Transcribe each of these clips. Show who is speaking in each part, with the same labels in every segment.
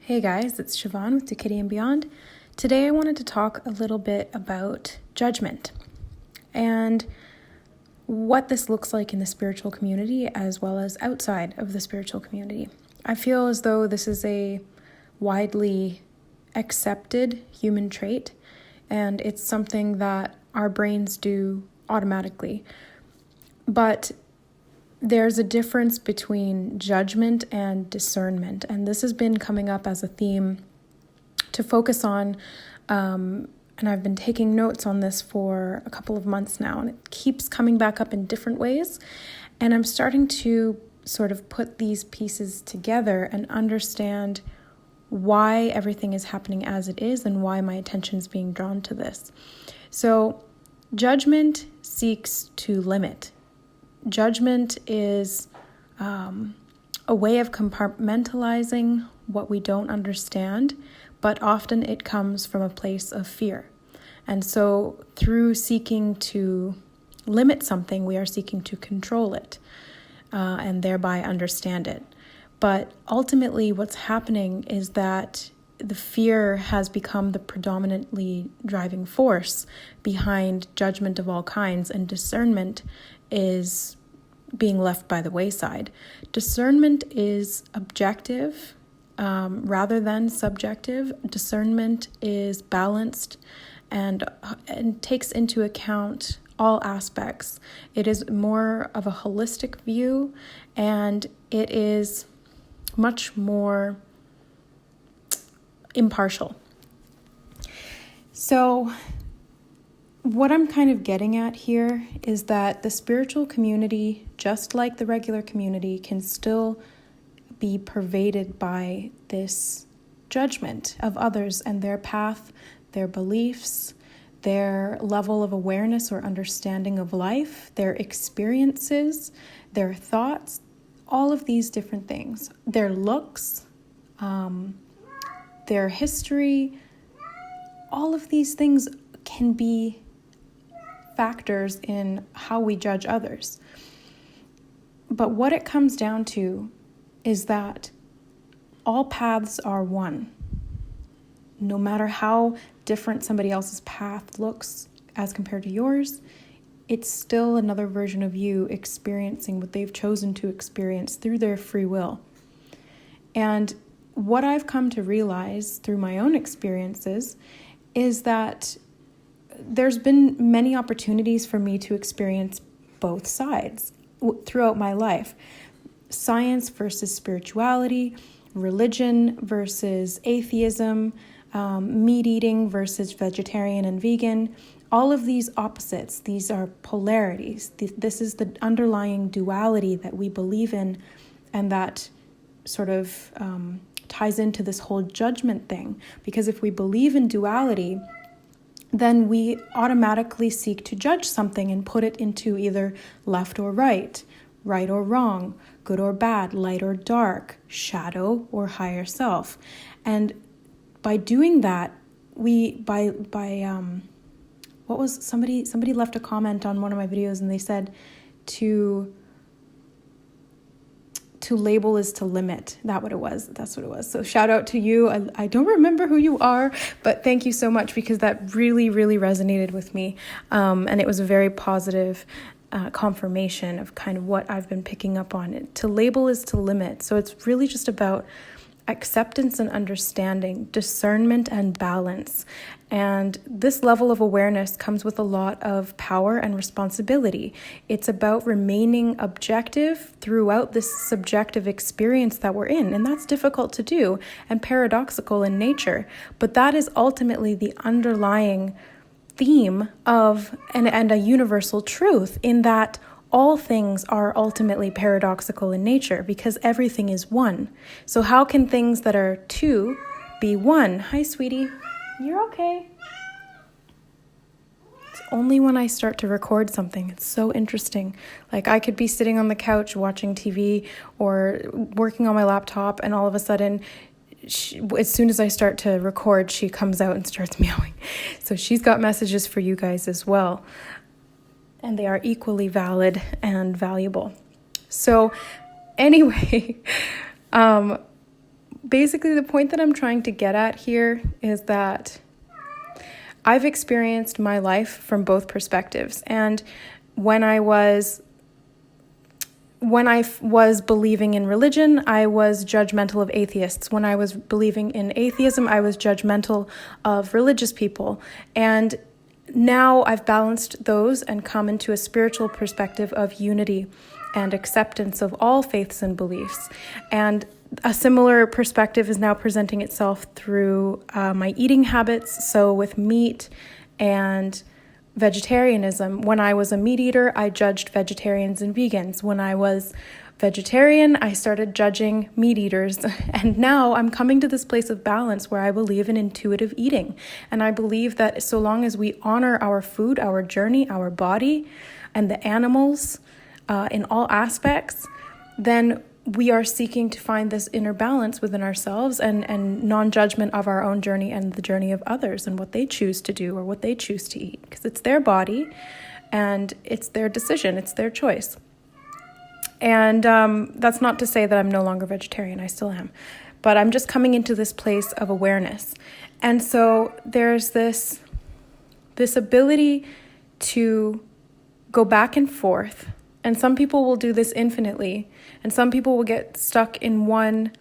Speaker 1: Hey guys, it's Siobhan with Duality and Beyond. Today I wanted to talk a little bit about judgment and what this looks like in the spiritual community as well as outside of the spiritual community. I feel as though this is a widely accepted human trait, and it's something that our brains do automatically. But there's a difference between judgment and discernment, and this has been coming up as a theme to focus on, and I've been taking notes on this for a couple of months now, and it keeps coming back up in different ways, and I'm starting to sort of put these pieces together and understand why everything is happening as it is and why my attention is being drawn to this. So judgment seeks to limit. Judgment is a way of compartmentalizing what we don't understand, but often it comes from a place of fear. And so through seeking to limit something, we are seeking to control it and thereby understand it. But ultimately what's happening is that the fear has become the predominantly driving force behind judgment of all kinds, and discernment is being left by the wayside. Discernment is objective rather than subjective. Discernment is balanced and takes into account all aspects. It is more of a holistic view, and it is much more impartial. So what I'm kind of getting at here is that the spiritual community, just like the regular community, can still be pervaded by this judgment of others and their path, their beliefs, their level of awareness or understanding of life, their experiences, their thoughts, all of these different things, their looks, their history, all of these things can be factors in how we judge others. But what it comes down to is that all paths are one. No matter how different somebody else's path looks as compared to yours, it's still another version of you experiencing what they've chosen to experience through their free will. And what I've come to realize through my own experiences is that there's been many opportunities for me to experience both sides throughout my life. Science versus spirituality, religion versus atheism, meat eating versus vegetarian and vegan. All of these opposites, these are polarities. This is the underlying duality that we believe in, and that sort of ties into this whole judgment thing. Because if we believe in duality, then we automatically seek to judge something and put it into either left or right or wrong, good or bad, light or dark, shadow or higher self. And by doing that, somebody left a comment on one of my videos, and they said to label is to limit. That's what it was. So shout out to you. I don't remember who you are, but thank you so much, because that really, really resonated with me. And it was a very positive confirmation of kind of what I've been picking up on. It. To label is to limit. So it's really just about acceptance and understanding, discernment and balance. And this level of awareness comes with a lot of power and responsibility. It's about remaining objective throughout this subjective experience that we're in. And that's difficult to do and paradoxical in nature. But that is ultimately the underlying theme of and a universal truth, in that all things are ultimately paradoxical in nature, because everything is one. So how can things that are two be one? Hi, sweetie. You're okay. It's only when I start to record something. It's so interesting. Like, I could be sitting on the couch watching TV or working on my laptop, and all of a sudden, as soon as I start to record, she comes out and starts meowing. So she's got messages for you guys as well. And they are equally valid and valuable. So anyway, basically the point that I'm trying to get at here is that I've experienced my life from both perspectives. And when I was believing in religion, I was judgmental of atheists. When I was believing in atheism, I was judgmental of religious people. And now I've balanced those and come into a spiritual perspective of unity and acceptance of all faiths and beliefs. And a similar perspective is now presenting itself through my eating habits. So with meat and vegetarianism. When I was a meat eater, I judged vegetarians and vegans. When I was vegetarian, I started judging meat eaters. And now I'm coming to this place of balance where I believe in intuitive eating. And I believe that so long as we honor our food, our journey, our body, and the animals in all aspects, then we are seeking to find this inner balance within ourselves and non-judgment of our own journey and the journey of others and what they choose to do or what they choose to eat, because it's their body and it's their decision, it's their choice. And that's not to say that I'm no longer vegetarian, I still am, but I'm just coming into this place of awareness. And so there's this ability to go back and forth. And some people will do this infinitely, and some people will get stuck in one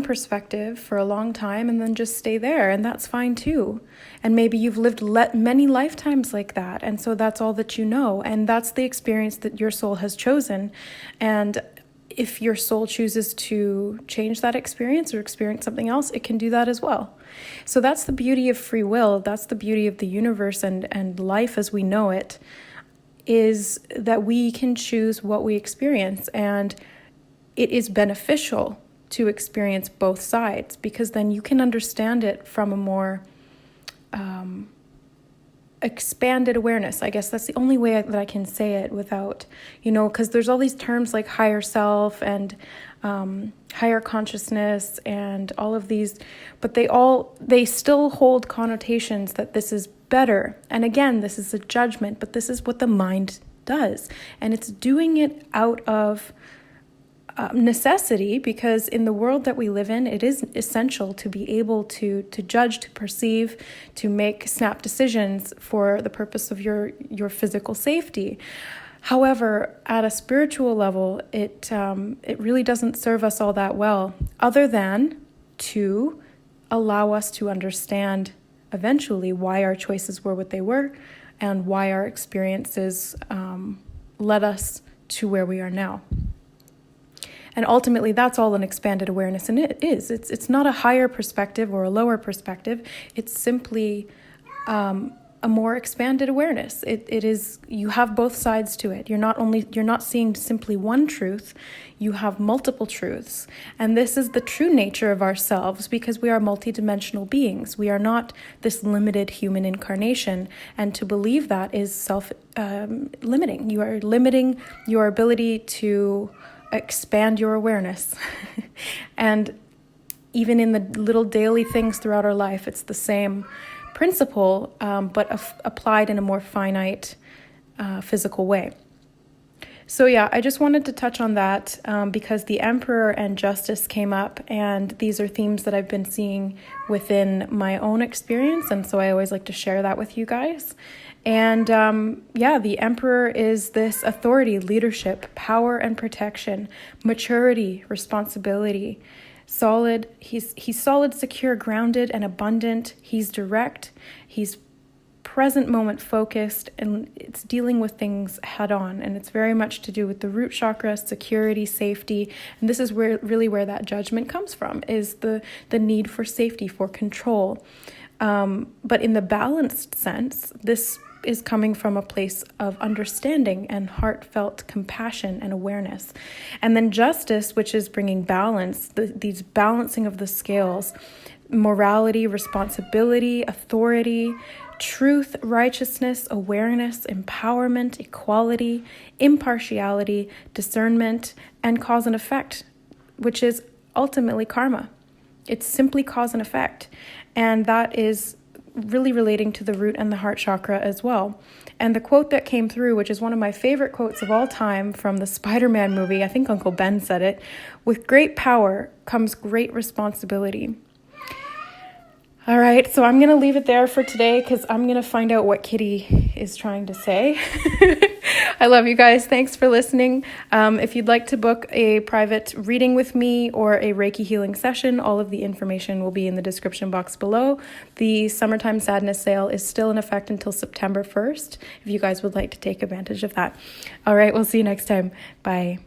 Speaker 1: perspective for a long time and then just stay there, and that's fine too. And maybe you've lived many lifetimes like that, and so that's all that you know, and that's the experience that your soul has chosen. And if your soul chooses to change that experience or experience something else, it can do that as well. So that's the beauty of free will. That's the beauty of the universe and life as we know it, is that we can choose what we experience, and it is beneficial to experience both sides, because then you can understand it from a more expanded awareness. I guess that's the only way that I can say it without, because there's all these terms like higher self and higher consciousness and all of these, but they still hold connotations that this is better. And again, this is a judgment, but this is what the mind does. And it's doing it out of necessity, because in the world that we live in, it is essential to be able to judge, to perceive, to make snap decisions for the purpose of your physical safety. However, at a spiritual level, it really doesn't serve us all that well, other than to allow us to understand eventually why our choices were what they were and why our experiences led us to where we are now. And ultimately, that's all an expanded awareness, and it is. It's not a higher perspective or a lower perspective. It's simply a more expanded awareness. It is. You have both sides to it. You're not seeing simply one truth. You have multiple truths, and this is the true nature of ourselves, because we are multidimensional beings. We are not this limited human incarnation, and to believe that is self-limiting. You are limiting your ability to expand your awareness. And even in the little daily things throughout our life, it's the same principle, but applied in a more finite physical way. So yeah, I just wanted to touch on that because the Emperor and Justice came up, and these are themes that I've been seeing within my own experience, and so I always like to share that with you guys. And the Emperor is this authority, leadership, power and protection, maturity, responsibility, solid. He's solid, secure, grounded, and abundant. He's direct. He's present moment focused, and it's dealing with things head on. And it's very much to do with the root chakra, security, safety. And this is where that judgment comes from, is the need for safety, for control. But in the balanced sense, this is coming from a place of understanding and heartfelt compassion and awareness. And then justice, which is bringing balance, these balancing of the scales, morality, responsibility, authority, truth, righteousness, awareness, empowerment, equality, impartiality, discernment, and cause and effect, which is ultimately karma. It's simply cause and effect. And that is really relating to the root and the heart chakra as well. And the quote that came through, which is one of my favorite quotes of all time from the Spider-Man movie, I think Uncle Ben said it, with great power comes great responsibility. All right, so I'm going to leave it there for today because I'm going to find out what Kitty is trying to say. I love you guys. Thanks for listening. If you'd like to book a private reading with me or a Reiki healing session, all of the information will be in the description box below. The Summertime Sadness sale is still in effect until September 1st, if you guys would like to take advantage of that. All right, we'll see you next time. Bye.